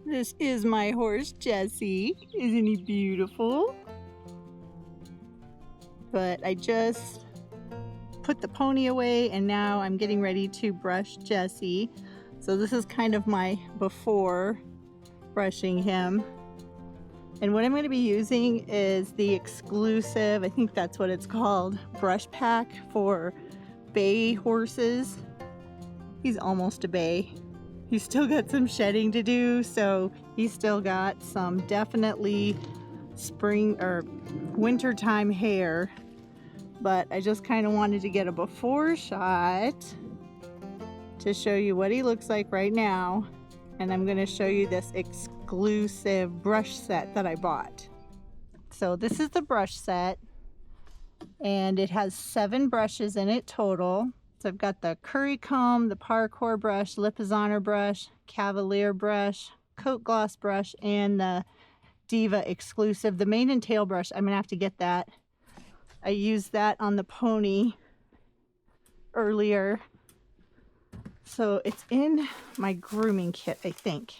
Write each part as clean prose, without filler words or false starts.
This is my horse, Jesse. Isn't he beautiful? But I just put the pony away and now I'm getting ready to brush Jesse. So this is kind of my before brushing him. And what I'm going to be using is the Eqclusive, I think that's what it's called, brush pack for bay horses. He's almost a bay. He's still got some shedding to do, so he's still got some definitely spring or wintertime hair. But I just kind of wanted to get a before shot to show you what he looks like right now. And I'm going to show you this Eqclusive brush set that I bought. So this is the brush set, and it has 7 brushes in it total. So I've got the curry comb, the Parcour brush, Lipizzaner brush, Cavalier brush, coat gloss brush, and the Diva Eqclusive. The mane and tail brush, I'm gonna have to get that. I used that on the pony earlier. So it's in my grooming kit, I think.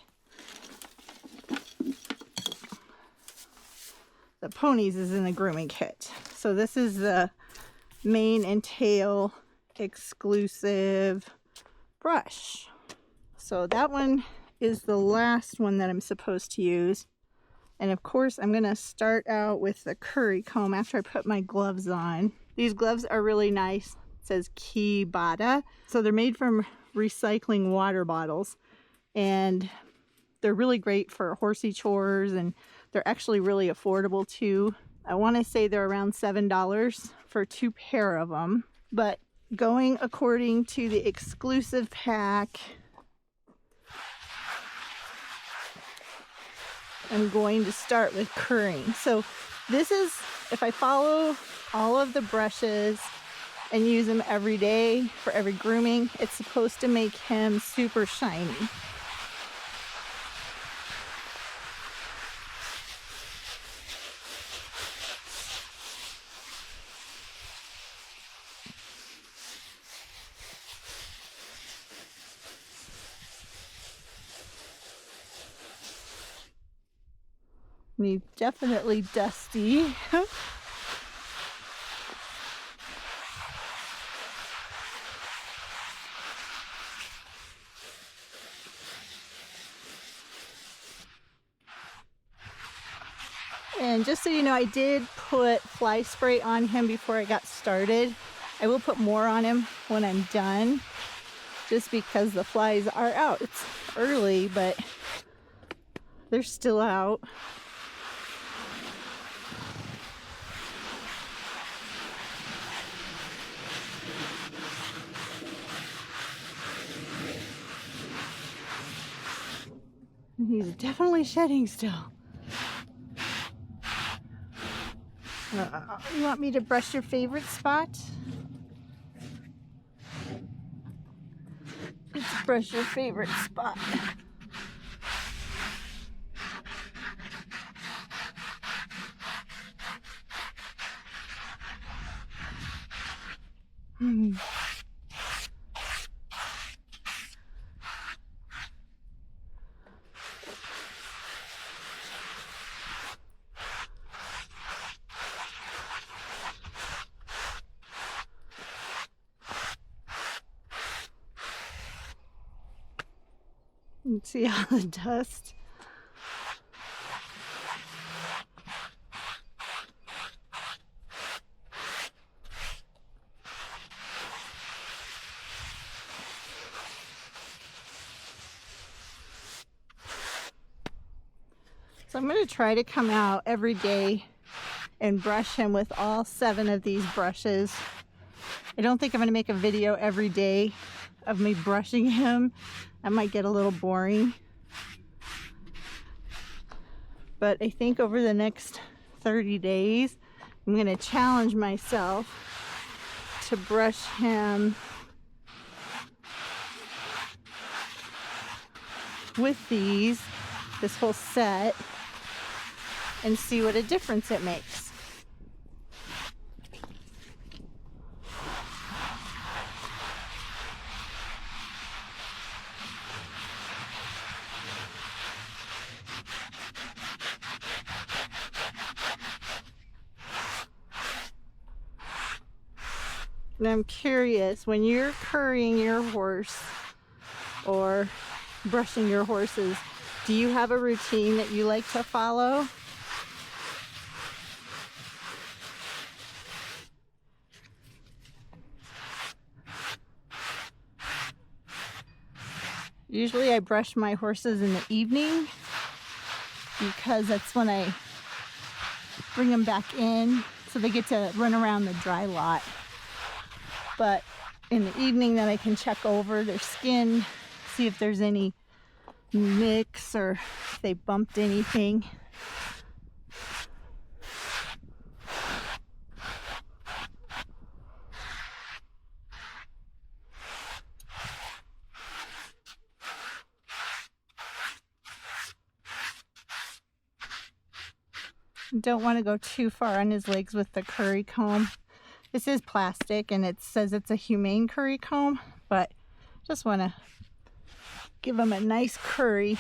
The ponies is in the grooming kit. So this is the mane and tail Eqclusive brush. So that one is the last one that I'm supposed to use. And of course I'm going to start out with the curry comb after I put my gloves on. These gloves are really nice. It says Kibata. So they're made from recycling water bottles, and they're really great for horsey chores, and they're actually really affordable too. I want to say they're around $7 for 2 pair of them. But going according to the Eqclusive pack, I'm going to start with currying. So this is, if I follow all of the brushes and use them every day for every grooming, it's supposed to make him super shiny. He's definitely dusty. And just so you know, I did put fly spray on him before I got started. I will put more on him when I'm done, just because the flies are out. It's early, but they're still out. He's definitely shedding still. You want me to brush your favorite spot? Let's brush your favorite spot. See all the dust. So I'm going to try to come out every day and brush him with all 7 of these brushes. I don't think I'm going to make a video every day of me brushing him. That might get a little boring. But I think over the next 30 days, I'm going to challenge myself to brush him with this whole set, and see what a difference it makes. And I'm curious, when you're currying your horse or brushing your horses, do you have a routine that you like to follow? Usually I brush my horses in the evening because that's when I bring them back in so they get to run around the dry lot. But in the evening then I can check over their skin, see if there's any nicks or if they bumped anything. Don't want to go too far on his legs with the curry comb. This is plastic and it says it's a humane curry comb, but just want to give him a nice curry.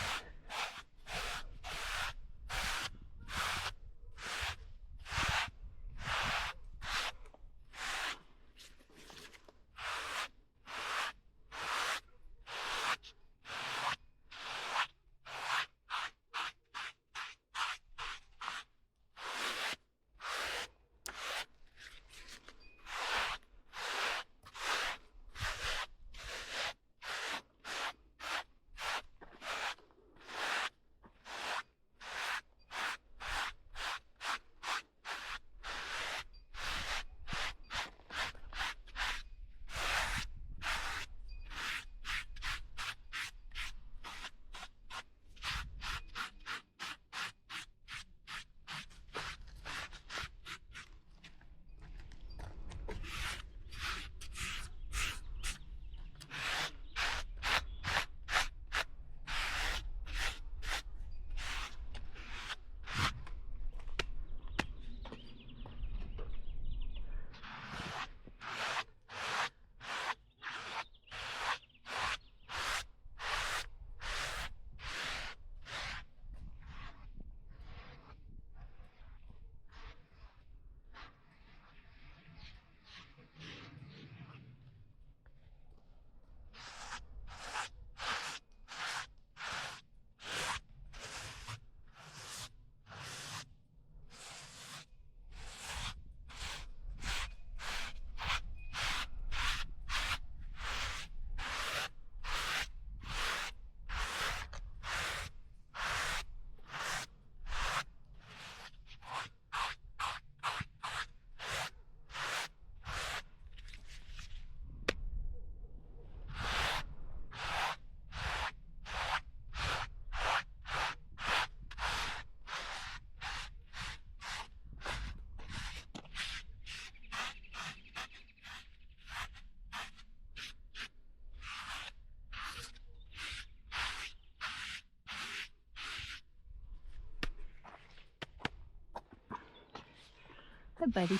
Hi, buddy.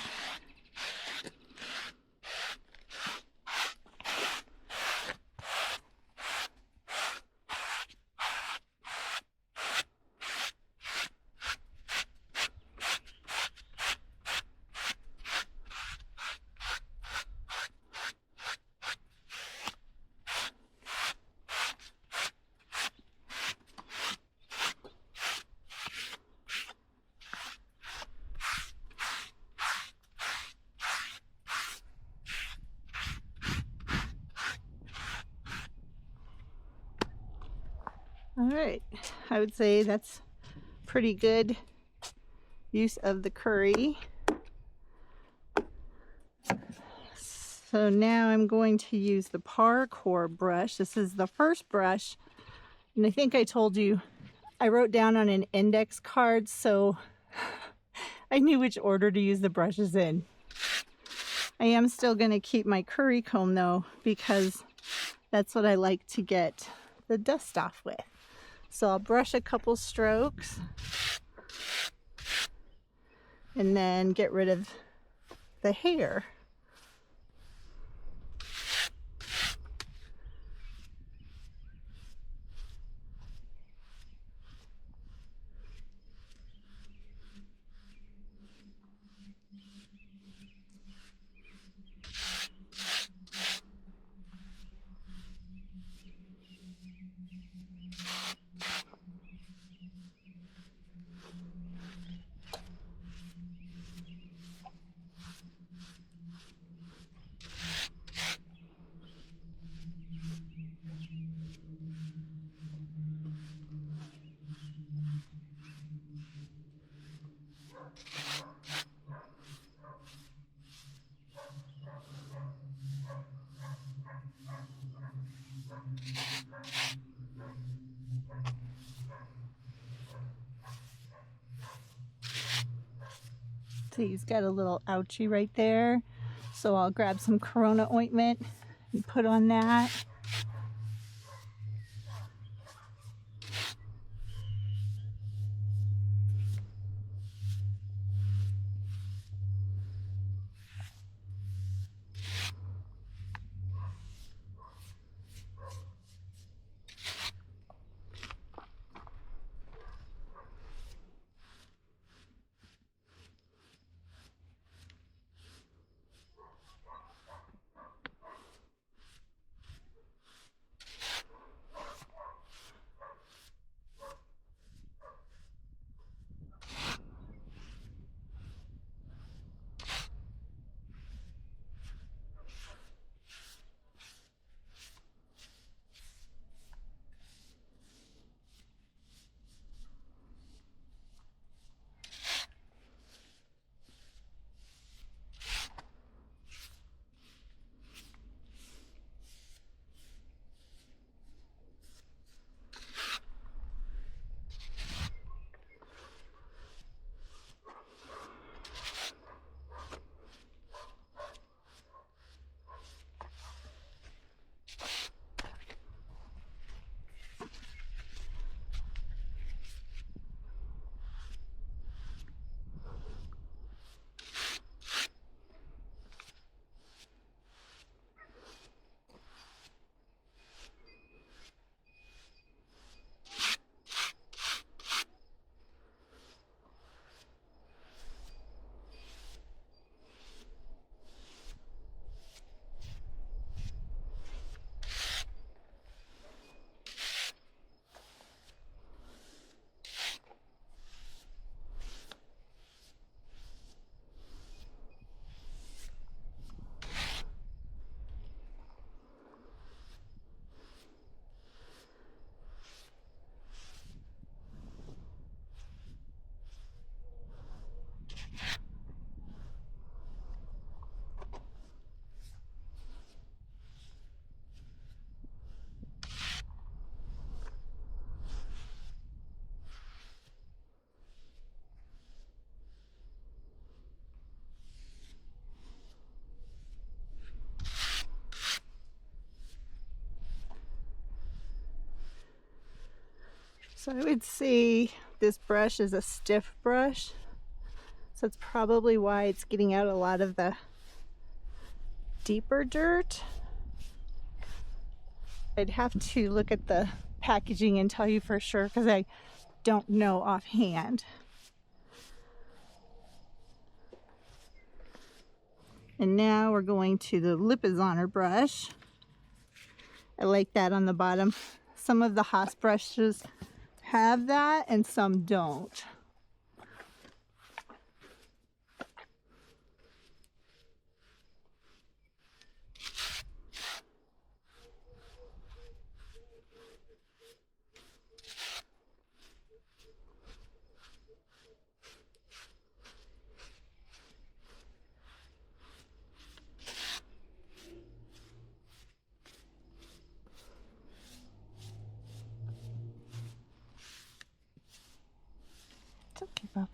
All right, I would say that's pretty good use of the curry. So now I'm going to use the Parcour brush. This is the first brush, and I think I told you I wrote down on an index card so I knew which order to use the brushes in. I am still going to keep my curry comb though, because that's what I like to get the dust off with. So I'll brush a couple strokes and then get rid of the hair. See, he's got a little ouchie right there. So I'll grab some Corona ointment and put on that. So I would say this brush is a stiff brush. So that's probably why it's getting out a lot of the deeper dirt. I'd have to look at the packaging and tell you for sure because I don't know offhand. And now we're going to the Lipizzaner brush. I like that on the bottom. Some of the Haas brushes have that and some don't. It's okay, Bob.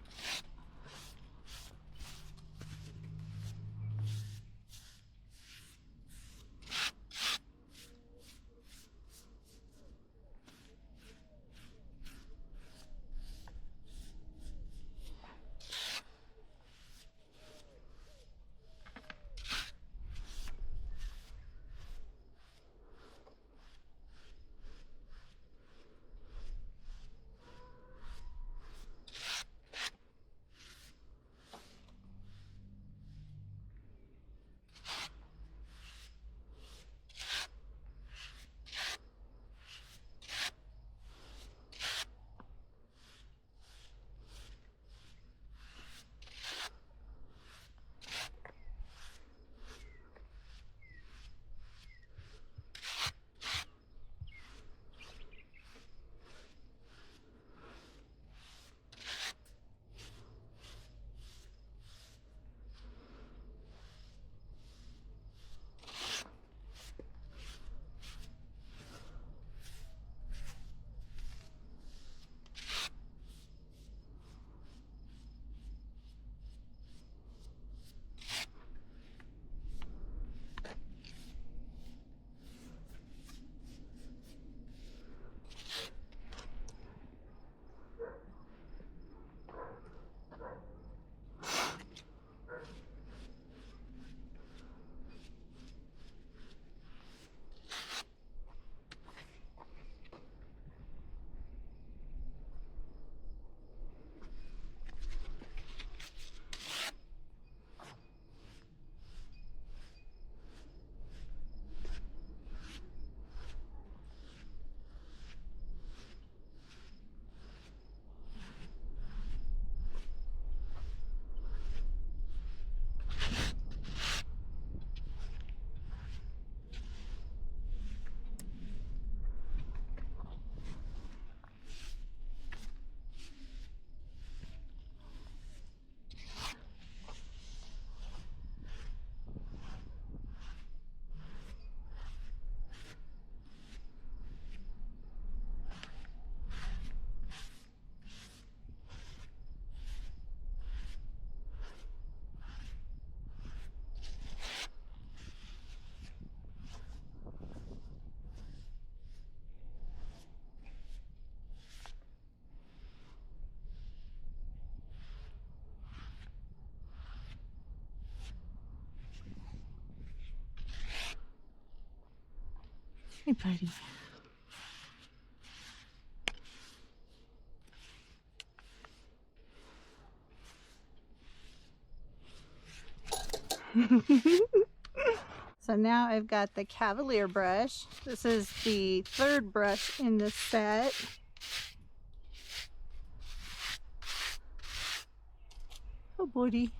buddy. So now I've got the Cavalier brush. This is the third brush in the set. Oh, buddy.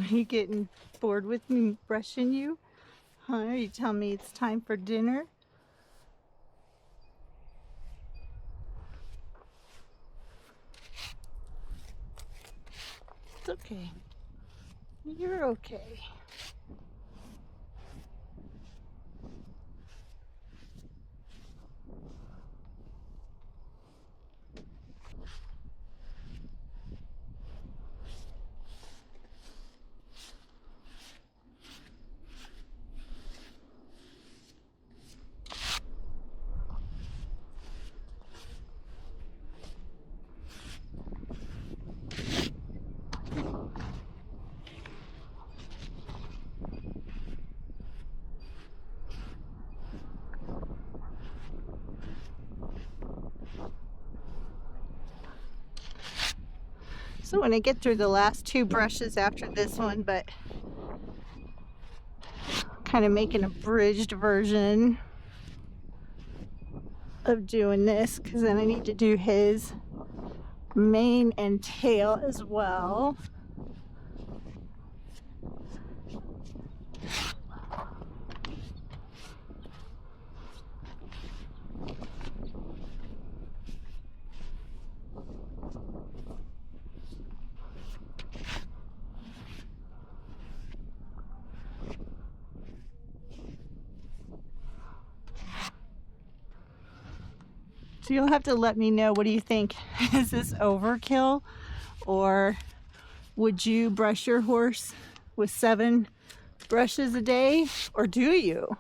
Are you getting bored with me brushing you? Huh? Are you telling me it's time for dinner? It's okay. You're okay. So when I get through the last two brushes after this one, but kind of make an abridged version of doing this, because then I need to do his mane and tail as well. So you'll have to let me know, what do you think? Is this overkill, or would you brush your horse with 7 brushes a day, or do you?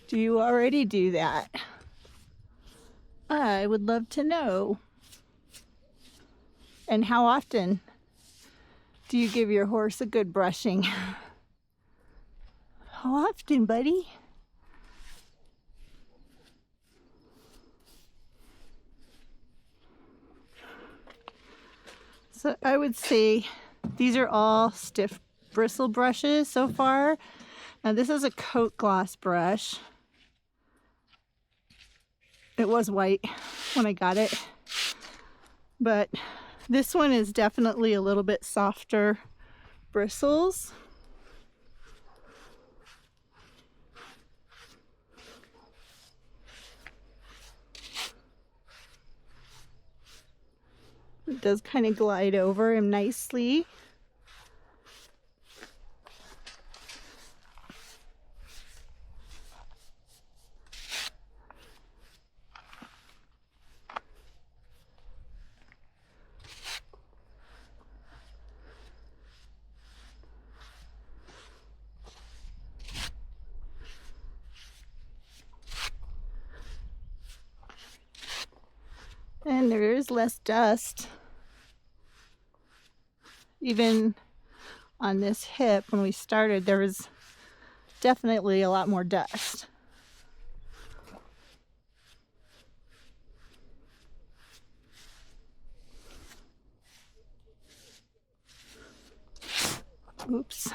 Do you already do that? I would love to know. And how often do you give your horse a good brushing? How often, buddy? So I would say these are all stiff bristle brushes so far. Now this is a coat gloss brush. It was white when I got it, but this one is definitely a little bit softer bristles. It does kind of glide over him nicely. And there is less dust. Even on this hip, when we started, there was definitely a lot more dust. Oops.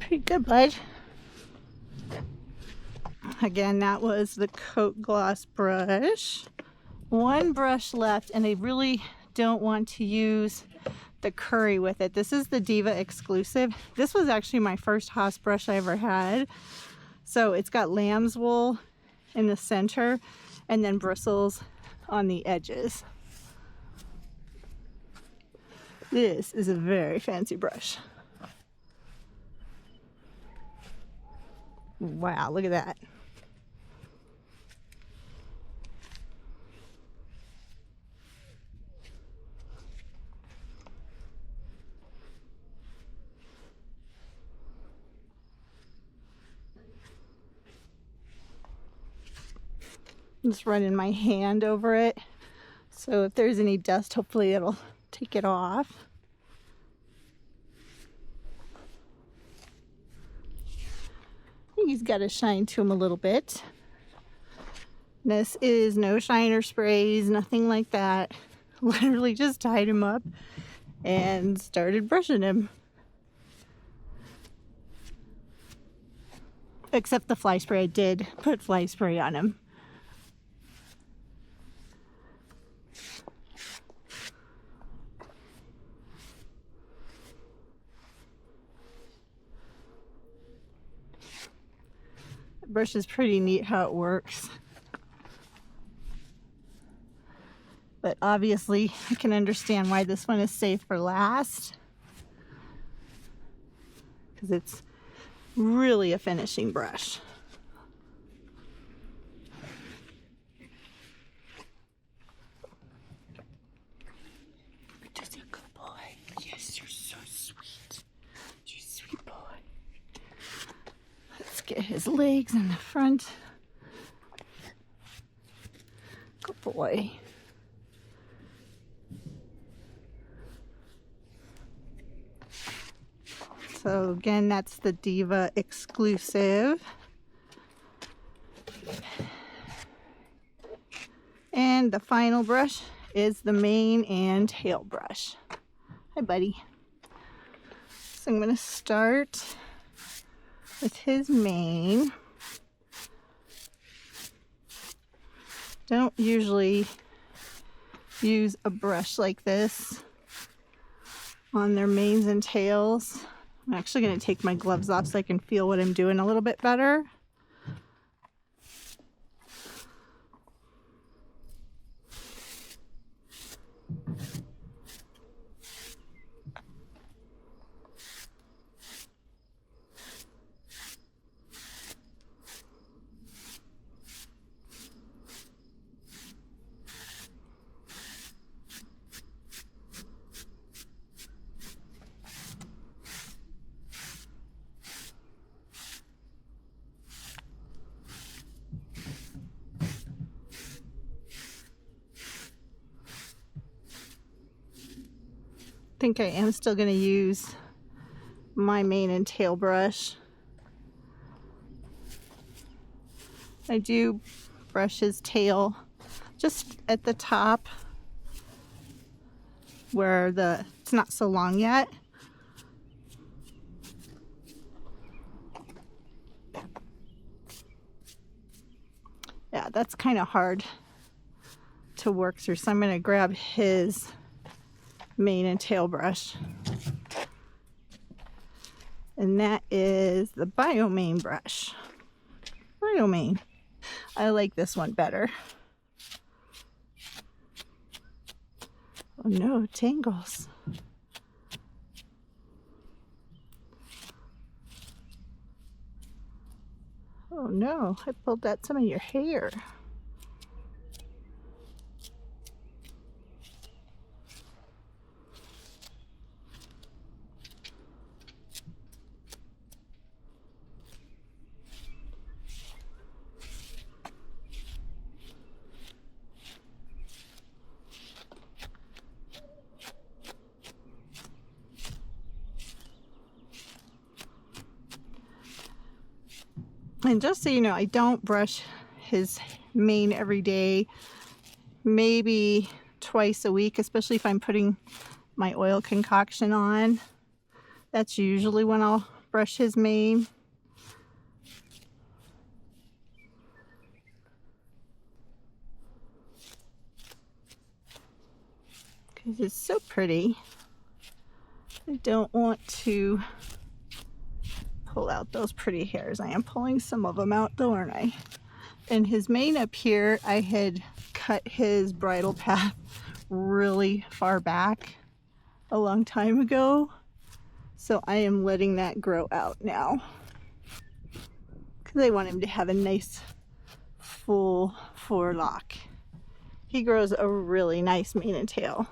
Pretty good, bud. Again, that was the coat gloss brush. One brush left, and I really don't want to use the curry with it. This is the Diva Exclusive. This was actually my first Haas brush I ever had. So it's got lamb's wool in the center and then bristles on the edges. This is a very fancy brush. Wow, look at that. Just running my hand over it, so if there's any dust, hopefully it'll take it off. He's got a shine to him a little bit. This is no shiner sprays, nothing like that. Literally just tied him up and started brushing him. Except the fly spray, I did put fly spray on him. The brush is pretty neat how it works. But obviously I can understand why this one is saved for last, because it's really a finishing brush. Just a good boy. Yes, you're so sweet. You're a sweet boy. Let's get his legs in the front. Good boy. So again, that's the Diva Exclusive. And the final brush is the mane and tail brush. Hi, buddy. So I'm going to start with his mane. Don't usually use a brush like this on their manes and tails. I'm actually going to take my gloves off so I can feel what I'm doing a little bit better. I think I am still going to use my mane and tail brush. I do brush his tail just at the top where it's not so long yet. Yeah, that's kind of hard to work through, so I'm going to grab his mane and tail brush, and that is the Biomane brush. Biomane. I like this one better. Oh no, tangles. Oh no, I pulled out some of your hair. And just so you know, I don't brush his mane every day, maybe twice a week, especially if I'm putting my oil concoction on. That's usually when I'll brush his mane. Because it's so pretty. I don't want to pull out those pretty hairs. I am pulling some of them out though, aren't I? And his mane up here, I had cut his bridle path really far back a long time ago. So I am letting that grow out now. Because I want him to have a nice full forelock. He grows a really nice mane and tail.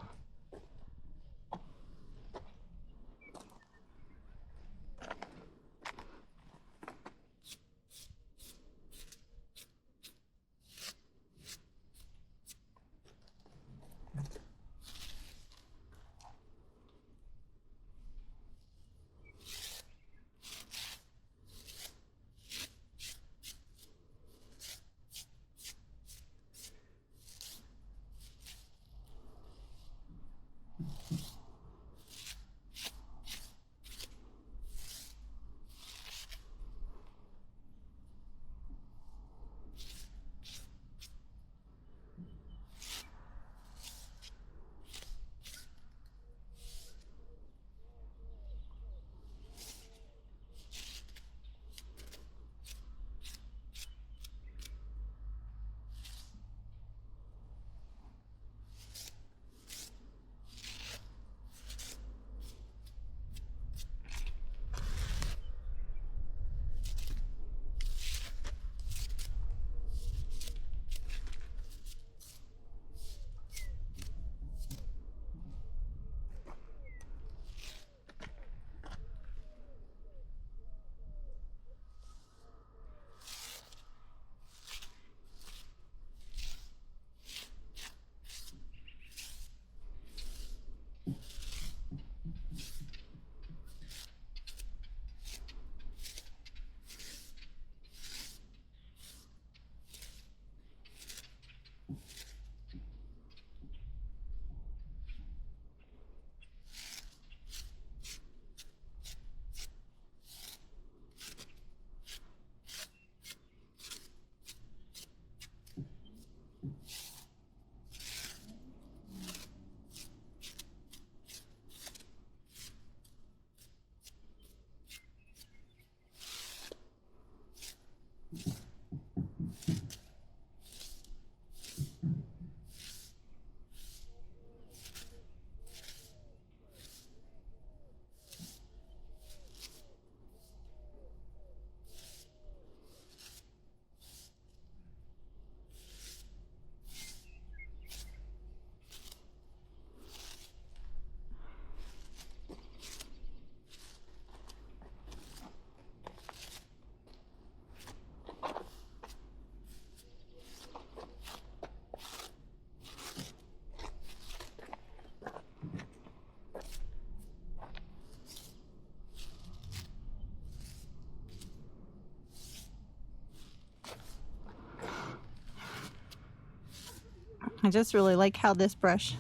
I just really like how this brush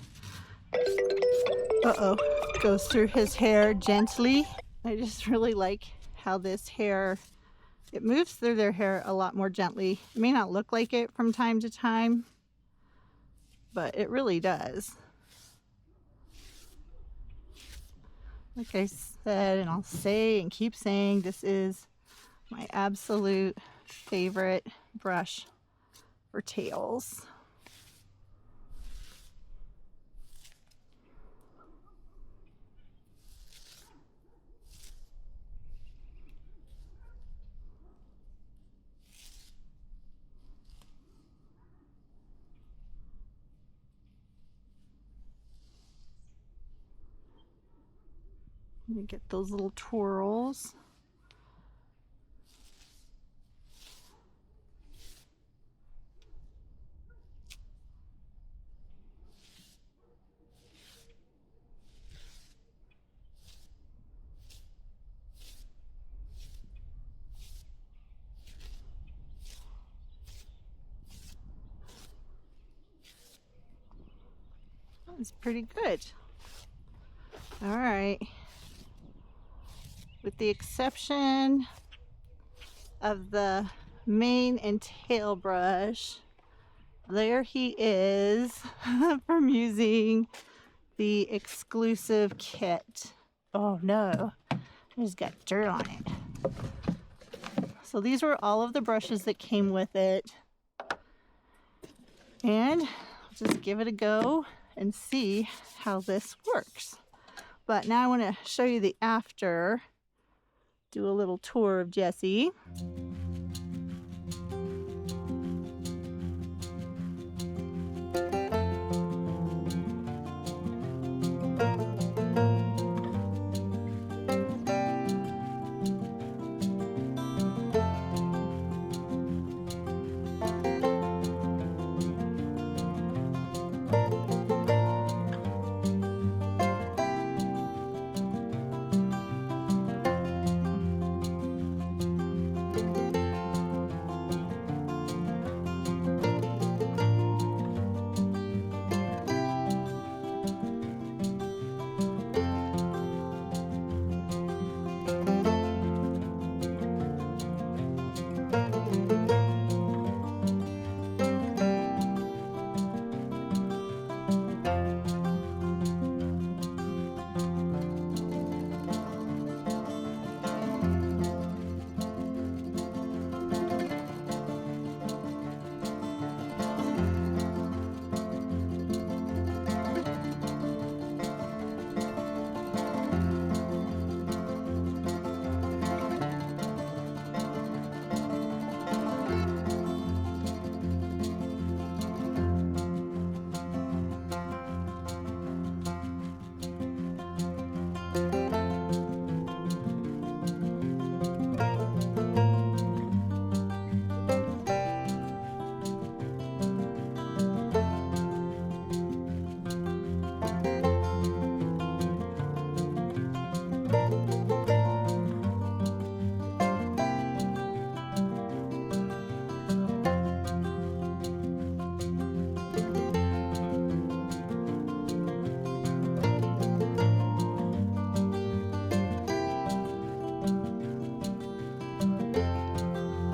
goes through his hair gently. I just really like how this hair, it moves through their hair a lot more gently. It may not look like it from time to time, but it really does. Like I said, and I'll say and keep saying, this is my absolute favorite brush for tails. Let me get those little twirls. That's pretty good. All right. with the exception of the mane and tail brush. There he is from using the Eqclusive kit. Oh no, there's got dirt on it. So these were all of the brushes that came with it. And I'll just give it a go and see how this works. But now I want to show you the after. Do a little tour of Jessie.